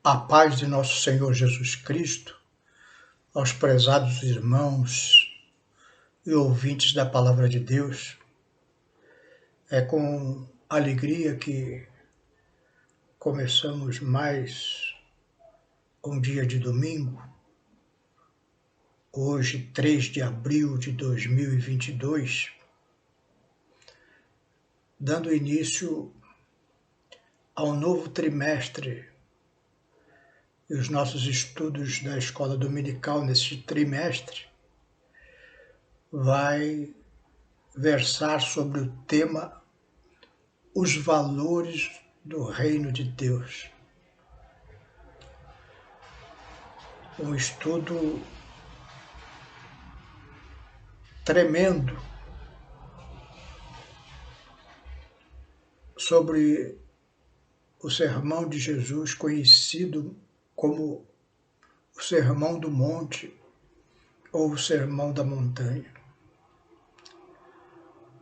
A paz de nosso Senhor Jesus Cristo, aos prezados irmãos e ouvintes da Palavra de Deus, é com alegria que começamos mais um dia de domingo, hoje 3 de abril de 2022, dando início ao novo trimestre. E os nossos estudos da escola dominical nesse trimestre vai versar sobre o tema os valores do reino de Deus. Um estudo tremendo sobre o sermão de Jesus, conhecido como o Sermão do Monte ou o Sermão da Montanha.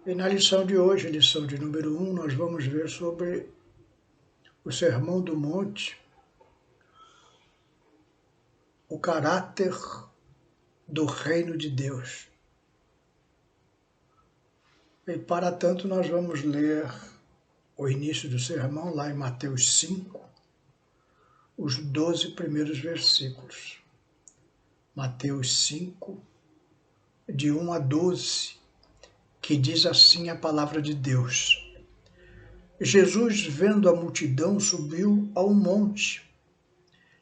E na lição de hoje, lição de número 1, nós vamos ver sobre o Sermão do Monte, o caráter do reino de Deus. E para tanto nós vamos ler o início do sermão lá em Mateus 5, os 12 primeiros versículos. Mateus 5, de 1 a 12, que diz assim a palavra de Deus. Jesus, vendo a multidão, subiu ao monte,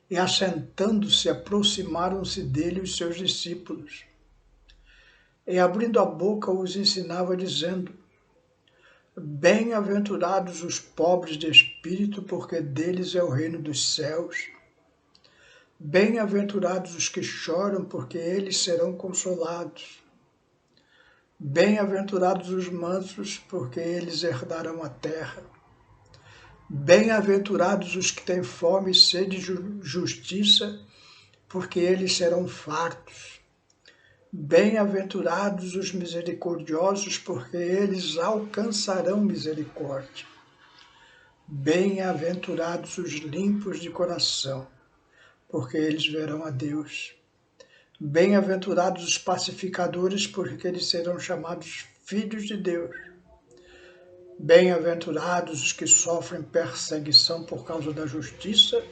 e assentando-se, aproximaram-se dele os seus discípulos. E abrindo a boca os ensinava, dizendo: Bem-aventurados os pobres de espírito, porque deles é o reino dos céus. Bem-aventurados os que choram, porque eles serão consolados. Bem-aventurados os mansos, porque eles herdarão a terra. Bem-aventurados os que têm fome e sede de justiça, porque eles serão fartos. Bem-aventurados os misericordiosos, porque eles alcançarão misericórdia. Bem-aventurados os limpos de coração, porque eles verão a Deus. Bem-aventurados os pacificadores, porque eles serão chamados filhos de Deus. Bem-aventurados os que sofrem perseguição por causa da justiça,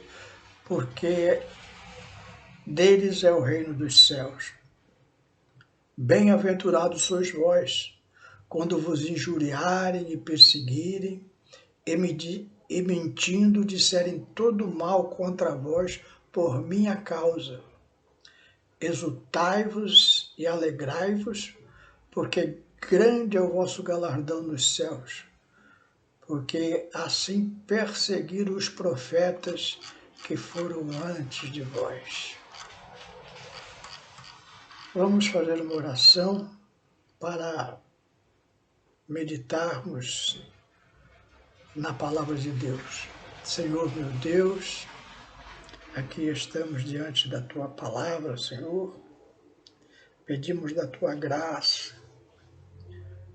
porque deles é o reino dos céus. Bem-aventurados sois vós, quando vos injuriarem e perseguirem, e mentindo disserem todo mal contra vós por minha causa. Exultai-vos e alegrai-vos, porque grande é o vosso galardão nos céus, porque assim perseguiram os profetas que foram antes de vós. Vamos fazer uma oração para meditarmos na palavra de Deus. Senhor meu Deus, aqui estamos diante da Tua palavra, Senhor. Pedimos da Tua graça,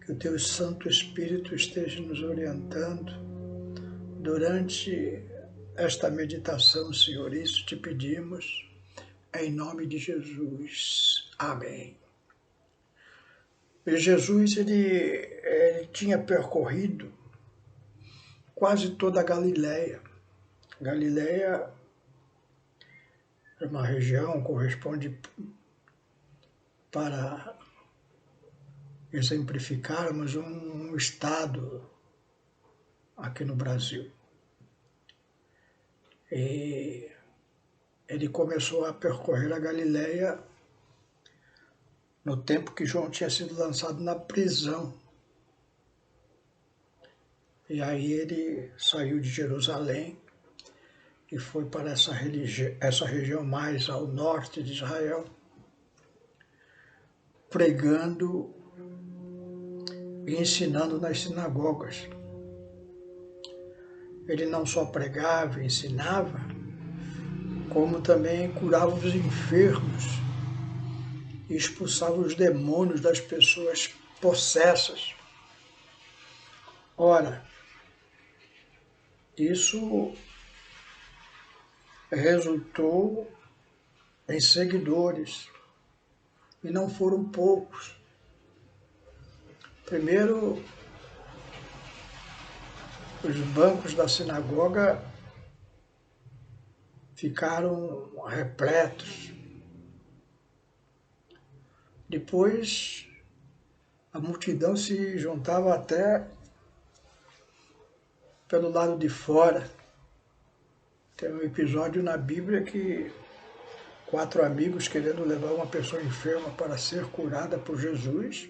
que o Teu Santo Espírito esteja nos orientando durante esta meditação, Senhor. Isso te pedimos, em nome de Jesus. Amém. E Jesus, ele tinha percorrido quase toda a Galileia. Galileia é uma região, corresponde, para exemplificarmos, um estado aqui no Brasil. E ele começou a percorrer a Galileia no tempo que João tinha sido lançado na prisão. E aí ele saiu de Jerusalém e foi para essa região mais ao norte de Israel, pregando e ensinando nas sinagogas. Ele não só pregava e ensinava, como também curava os enfermos e expulsava os demônios das pessoas possessas. Ora, isso resultou em seguidores, e não foram poucos. Primeiro, os bancos da sinagoga ficaram repletos. Depois, a multidão se juntava até pelo lado de fora. Tem um episódio na Bíblia que 4 amigos querendo levar uma pessoa enferma para ser curada por Jesus,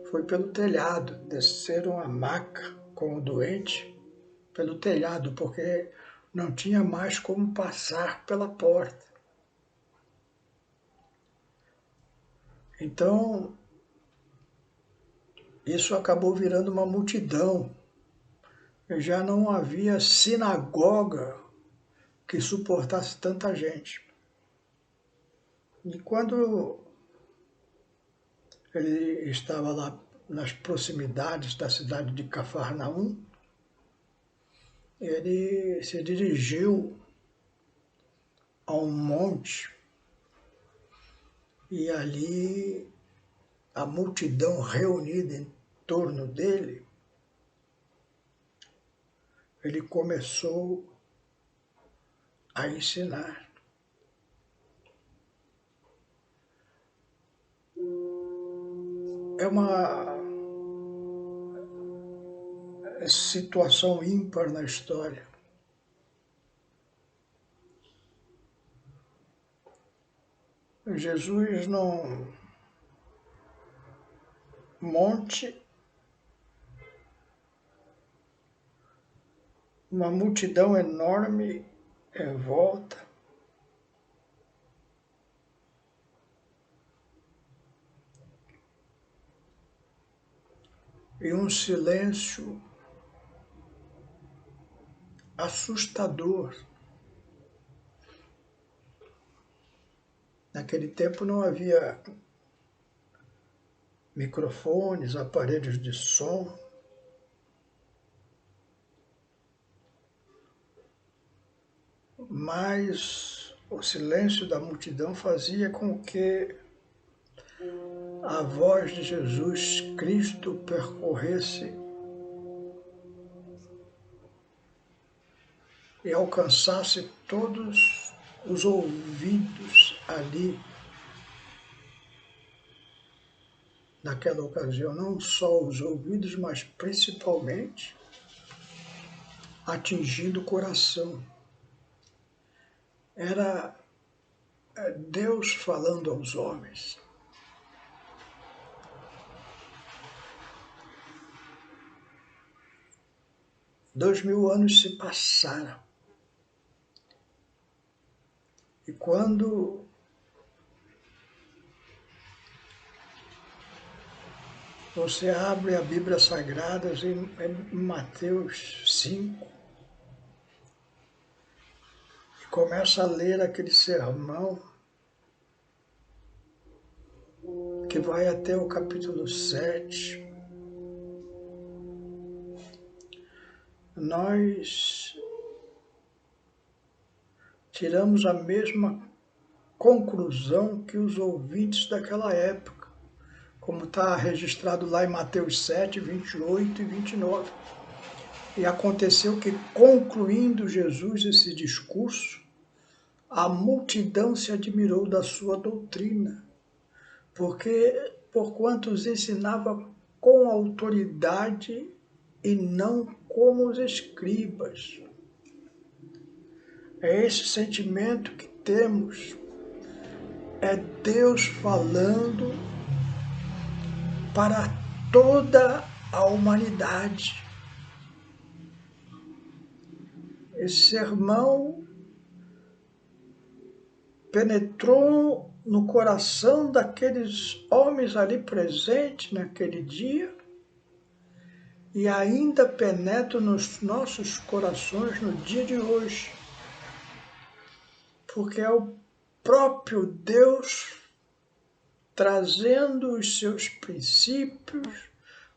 foi pelo telhado, desceram a maca com o doente pelo telhado, porque não tinha mais como passar pela porta. Então, isso acabou virando uma multidão. Já não havia sinagoga que suportasse tanta gente. E quando ele estava lá nas proximidades da cidade de Cafarnaum, ele se dirigiu a um monte e ali a multidão reunida em torno dele, ele começou a ensinar. É uma situação ímpar na história. Jesus num monte, uma multidão enorme em volta, e um silêncio assustador. Naquele tempo não havia microfones, aparelhos de som. Mas o silêncio da multidão fazia com que a voz de Jesus Cristo percorresse e alcançasse todos os ouvidos ali, naquela ocasião, não só os ouvidos, mas principalmente atingindo o coração. Era Deus falando aos homens. Dois mil anos se passaram. E quando você abre a Bíblia Sagrada em Mateus 5 e começa a ler aquele sermão que vai até o capítulo 7, nós tiramos a mesma conclusão que os ouvintes daquela época, como está registrado lá em Mateus 7, 28 e 29. E aconteceu que, concluindo Jesus esse discurso, a multidão se admirou da sua doutrina, porque porquanto os ensinava com autoridade e não como os escribas. É esse sentimento que temos, é Deus falando para toda a humanidade. Esse sermão penetrou no coração daqueles homens ali presentes naquele dia e ainda penetra nos nossos corações no dia de hoje, porque é o próprio Deus trazendo os seus princípios,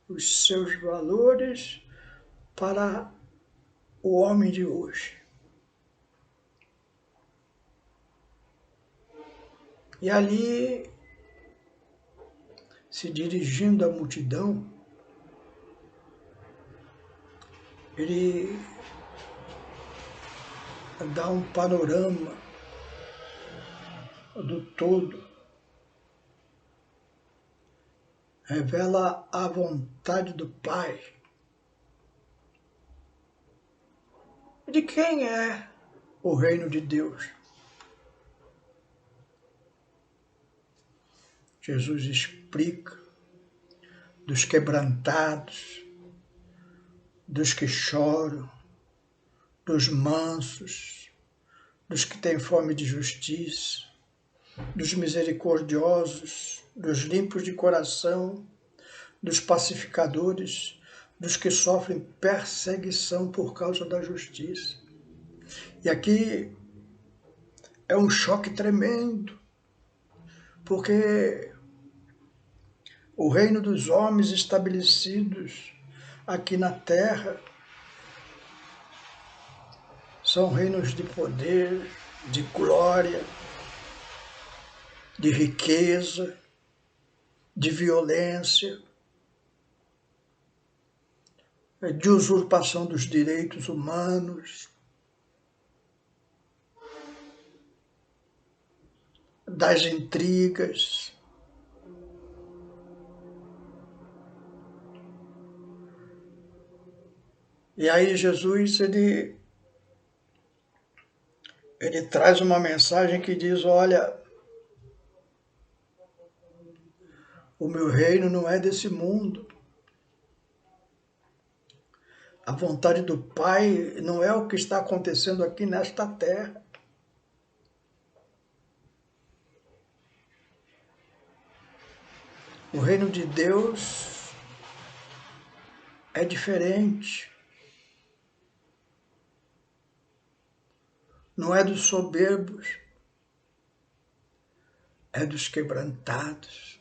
os seus valores para o homem de hoje. E ali, se dirigindo à multidão, ele dá um panorama do todo, revela a vontade do Pai. De quem é o reino de Deus? Jesus explica dos quebrantados, dos que choram, dos mansos, dos que têm fome de justiça, dos misericordiosos, dos limpos de coração, dos pacificadores, dos que sofrem perseguição por causa da justiça. E aqui é um choque tremendo, porque o reino dos homens estabelecidos aqui na terra são reinos de poder, de glória, de riqueza, de violência, de usurpação dos direitos humanos, das intrigas. E aí Jesus, ele traz uma mensagem que diz, olha, o meu reino não é desse mundo. A vontade do Pai não é o que está acontecendo aqui nesta terra. O reino de Deus é diferente. Não é dos soberbos, é dos quebrantados.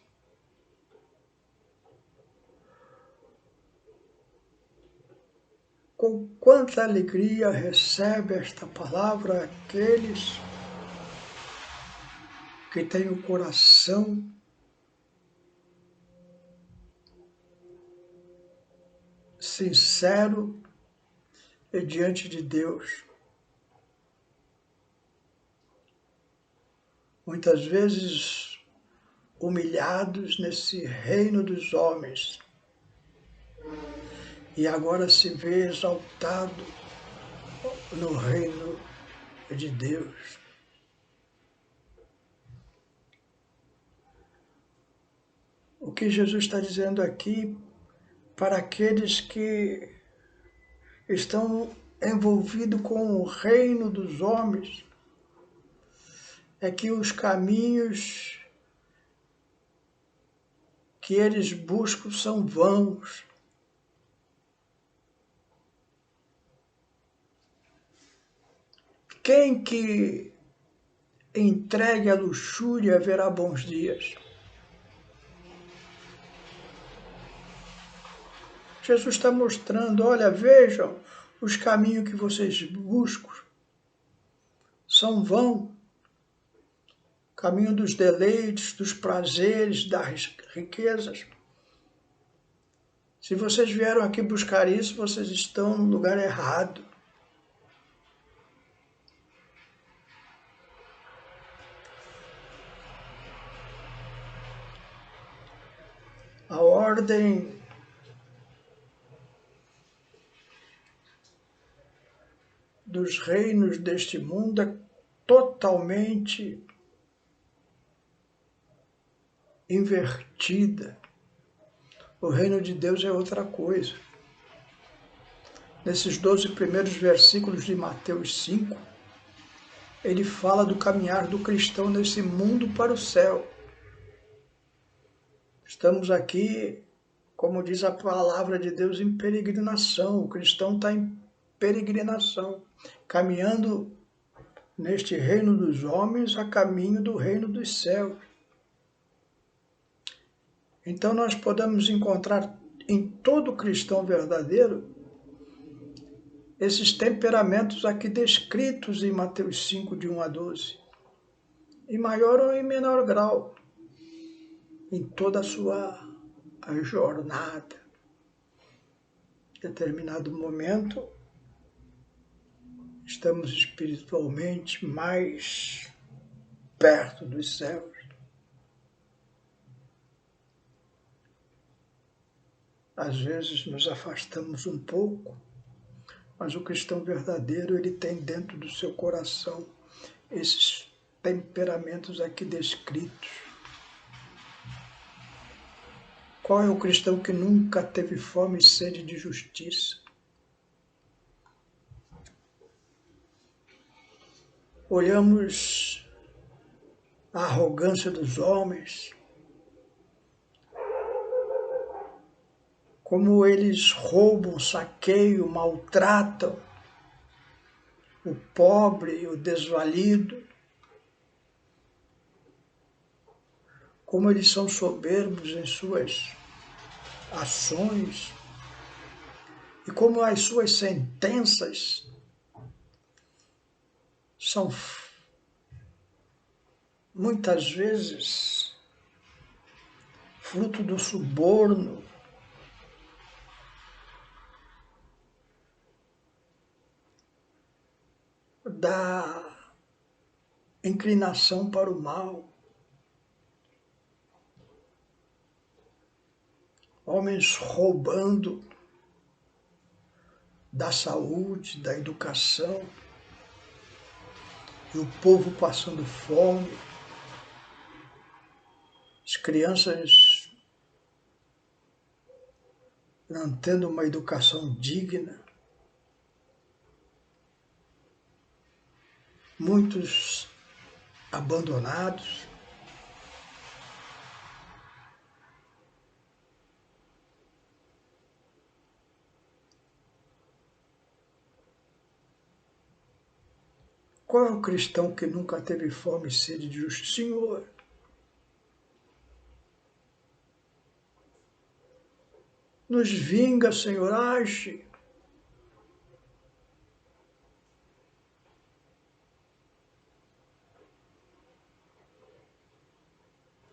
Com quanta alegria recebe esta palavra aqueles que têm o coração sincero e diante de Deus. Muitas vezes humilhados nesse reino dos homens, e agora se vê exaltado no reino de Deus. O que Jesus está dizendo aqui para aqueles que estão envolvidos com o reino dos homens é que os caminhos que eles buscam são vãos. Quem que entregue a luxúria verá bons dias. Jesus está mostrando, olha, vejam, os caminhos que vocês buscam são vãos. Caminho dos deleites, dos prazeres, das riquezas. Se vocês vieram aqui buscar isso, vocês estão no lugar errado. A ordem dos reinos deste mundo é totalmente invertida. O reino de Deus é outra coisa. Nesses 12 primeiros versículos de Mateus 5, ele fala do caminhar do cristão nesse mundo para o céu. Estamos aqui, como diz a palavra de Deus, em peregrinação. O cristão está em peregrinação, caminhando neste reino dos homens a caminho do reino dos céus. Então nós podemos encontrar em todo cristão verdadeiro esses temperamentos aqui descritos em Mateus 5, de 1 a 12. em maior ou em menor grau, em toda a sua jornada. Em determinado momento, estamos espiritualmente mais perto dos céus. Às vezes nos afastamos um pouco, mas o cristão verdadeiro, ele tem dentro do seu coração esses temperamentos aqui descritos. Qual é o cristão que nunca teve fome e sede de justiça? Olhamos a arrogância dos homens, como eles roubam, saqueiam, maltratam o pobre, o desvalido, como eles são soberbos em suas ações e como as suas sentenças são muitas vezes fruto do suborno, da inclinação para o mal. Homens roubando da saúde, da educação, e o povo passando fome, as crianças não tendo uma educação digna, muitos abandonados. Qual é o cristão que nunca teve fome e sede de justiça? Senhor, nos vinga, Senhor, age.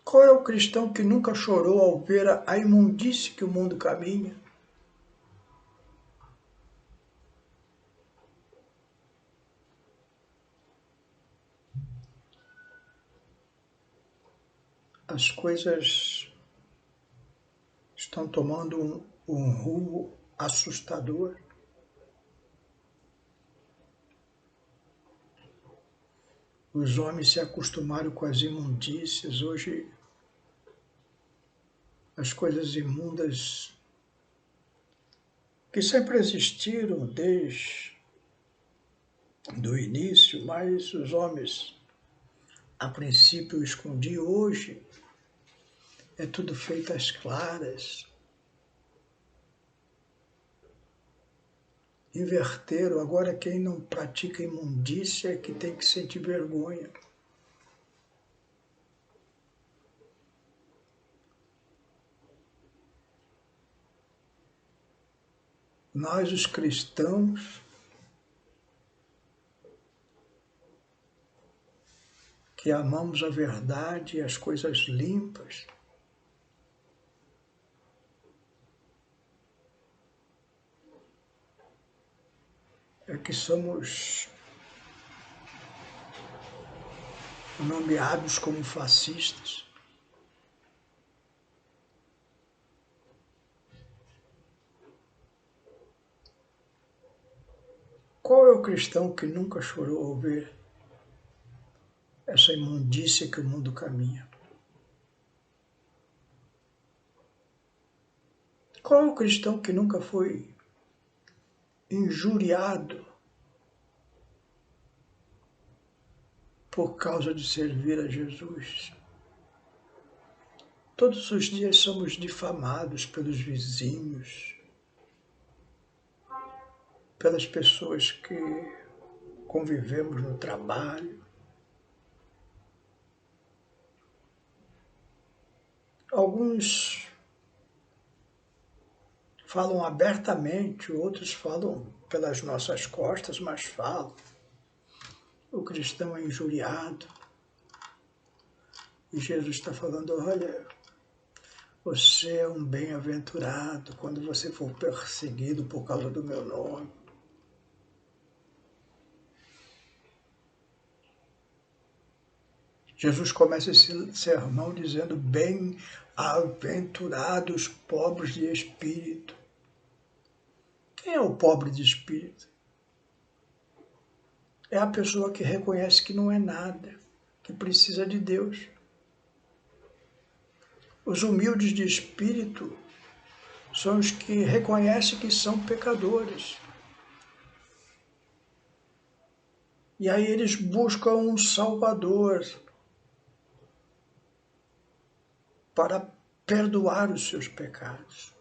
Qual é o cristão que nunca chorou ao ver a imundície que o mundo caminha? As coisas estão tomando um rumo assustador. Os homens se acostumaram com as imundícias. Hoje, as coisas imundas que sempre existiram desde o início, mas os homens, a princípio, escondiam. Hoje, é tudo feito às claras. Inverteram. Agora quem não pratica imundícia é que tem que sentir vergonha. Nós, os cristãos, que amamos a verdade e as coisas limpas, é que somos nomeados como fascistas. Qual é o cristão que nunca chorou ao ver essa imundícia que o mundo caminha? Qual é o cristão que nunca foi injuriado por causa de servir a Jesus? Todos os dias somos difamados pelos vizinhos, pelas pessoas que convivemos no trabalho. Alguns falam abertamente, outros falam pelas nossas costas, mas falam. O cristão é injuriado, E Jesus está falando, olha, você é um bem-aventurado quando você for perseguido por causa do meu nome. Jesus começa esse sermão dizendo, bem-aventurados pobres de espírito. Quem é o pobre de espírito? É a pessoa que reconhece que não é nada, que precisa de Deus. Os humildes de espírito são os que reconhecem que são pecadores. E aí eles buscam um Salvador para perdoar os seus pecados.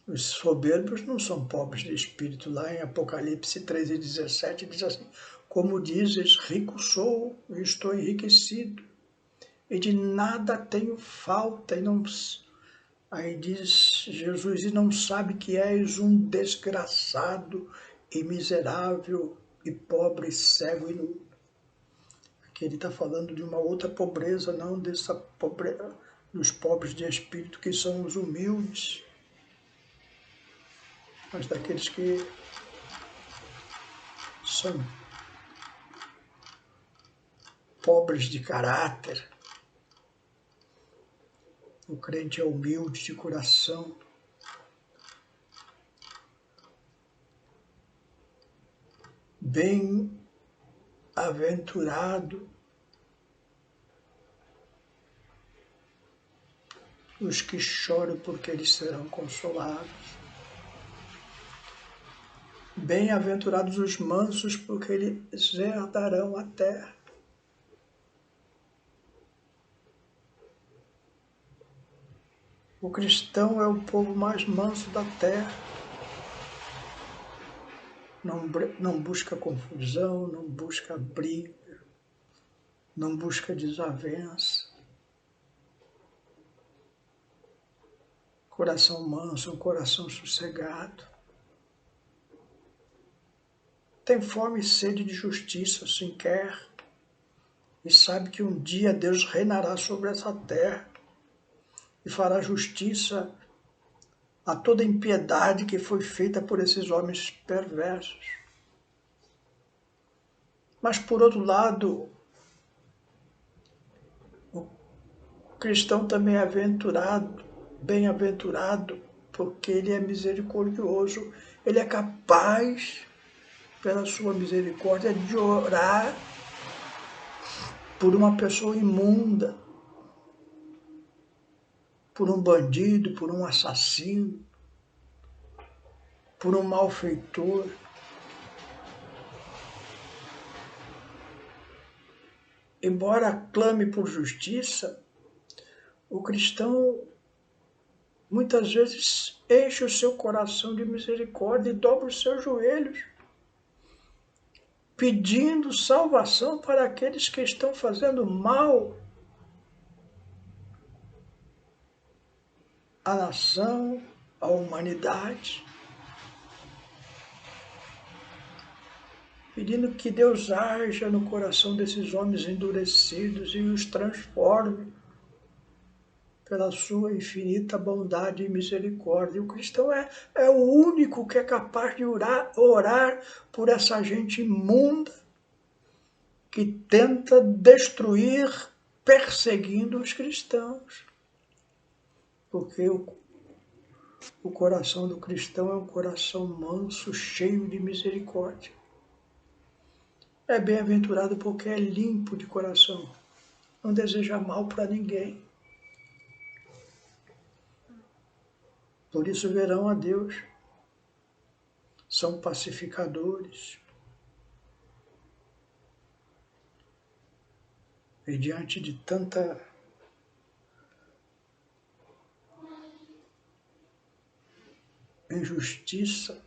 Os soberbos não são pobres de espírito. Lá em Apocalipse 3:17 diz assim, como dizes, rico sou, estou enriquecido, e de nada tenho falta. Aí diz Jesus, e não sabe que és um desgraçado e miserável e pobre, cego e nu. Aqui ele está falando de uma outra pobreza, não dessa pobreza dos pobres de espírito, que são os humildes, mas daqueles que são pobres de caráter. O crente é humilde de coração. Bem-aventurado os que choram, porque eles serão consolados. Bem-aventurados os mansos, porque eles herdarão a terra. O cristão é o povo mais manso da terra. Não busca confusão, não busca briga, não busca desavença. Coração manso, um coração sossegado. Tem fome e sede de justiça, assim quer, e sabe que um dia Deus reinará sobre essa terra e fará justiça a toda impiedade que foi feita por esses homens perversos. Mas, por outro lado, o cristão também é bem-aventurado, porque ele é misericordioso, ele é capaz, pela sua misericórdia, de orar por uma pessoa imunda, por um bandido, por um assassino, por um malfeitor. Embora clame por justiça, o cristão muitas vezes enche o seu coração de misericórdia e dobra os seus joelhos, pedindo salvação para aqueles que estão fazendo mal à nação, à humanidade. Pedindo que Deus haja no coração desses homens endurecidos e os transforme pela sua infinita bondade e misericórdia. O cristão é o único que é capaz de orar por essa gente imunda que tenta destruir, perseguindo os cristãos. Porque o coração do cristão é um coração manso, cheio de misericórdia. É bem-aventurado porque é limpo de coração, não deseja mal para ninguém. Por isso verão a Deus, são pacificadores. E diante de tanta injustiça,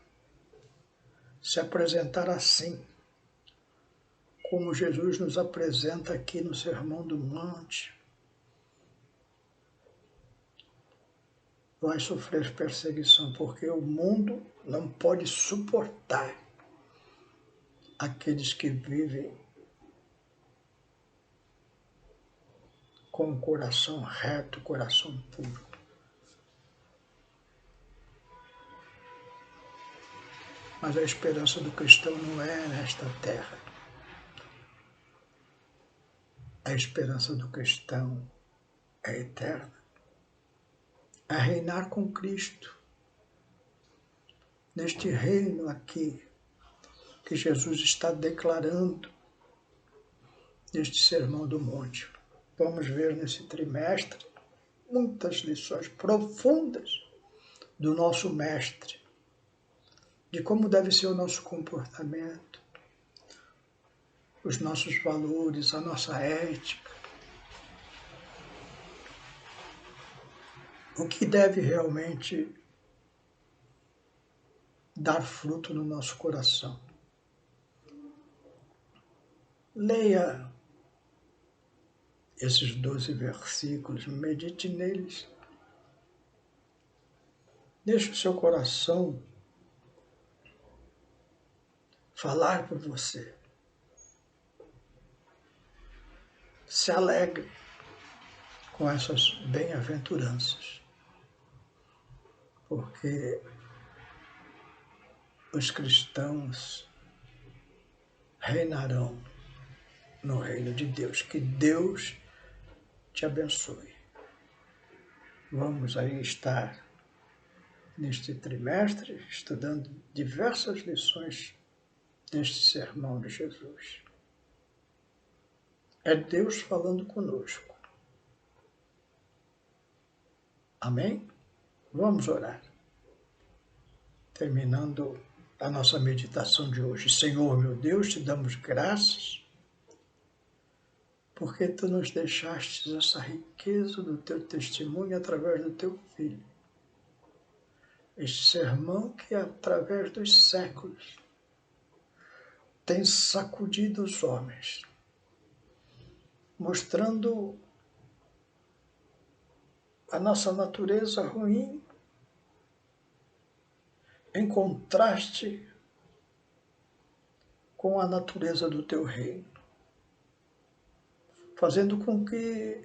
se apresentar assim, como Jesus nos apresenta aqui no Sermão do Monte, vai sofrer perseguição, porque o mundo não pode suportar aqueles que vivem com o coração reto, coração puro. Mas a esperança do cristão não é nesta terra. A esperança do cristão é eterna. É reinar com Cristo, neste reino aqui, que Jesus está declarando neste Sermão do Monte. Vamos ver nesse trimestre muitas lições profundas do nosso Mestre, de como deve ser o nosso comportamento, os nossos valores, a nossa ética, o que deve realmente dar fruto no nosso coração. Leia esses 12 versículos, medite neles. Deixe o seu coração falar por você. Se alegre com essas bem-aventuranças, porque os cristãos reinarão no reino de Deus. Que Deus te abençoe. Vamos aí estar neste trimestre estudando diversas lições deste sermão de Jesus. É Deus falando conosco. Amém? Vamos orar. Terminando a nossa meditação de hoje. Senhor, meu Deus, te damos graças porque tu nos deixaste essa riqueza do teu testemunho através do teu Filho. Este sermão que, através dos séculos, tem sacudido os homens, mostrando a nossa natureza ruim em contraste com a natureza do teu reino, fazendo com que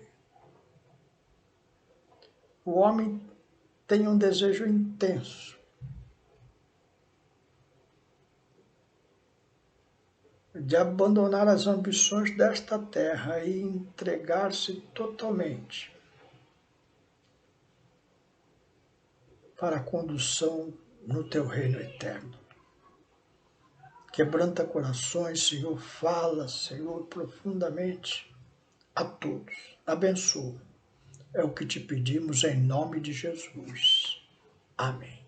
o homem tenha um desejo intenso de abandonar as ambições desta terra e entregar-se totalmente para a condução no teu reino eterno. Quebranta corações, Senhor, fala, Senhor, profundamente a todos. Abençoa. É o que te pedimos em nome de Jesus. Amém.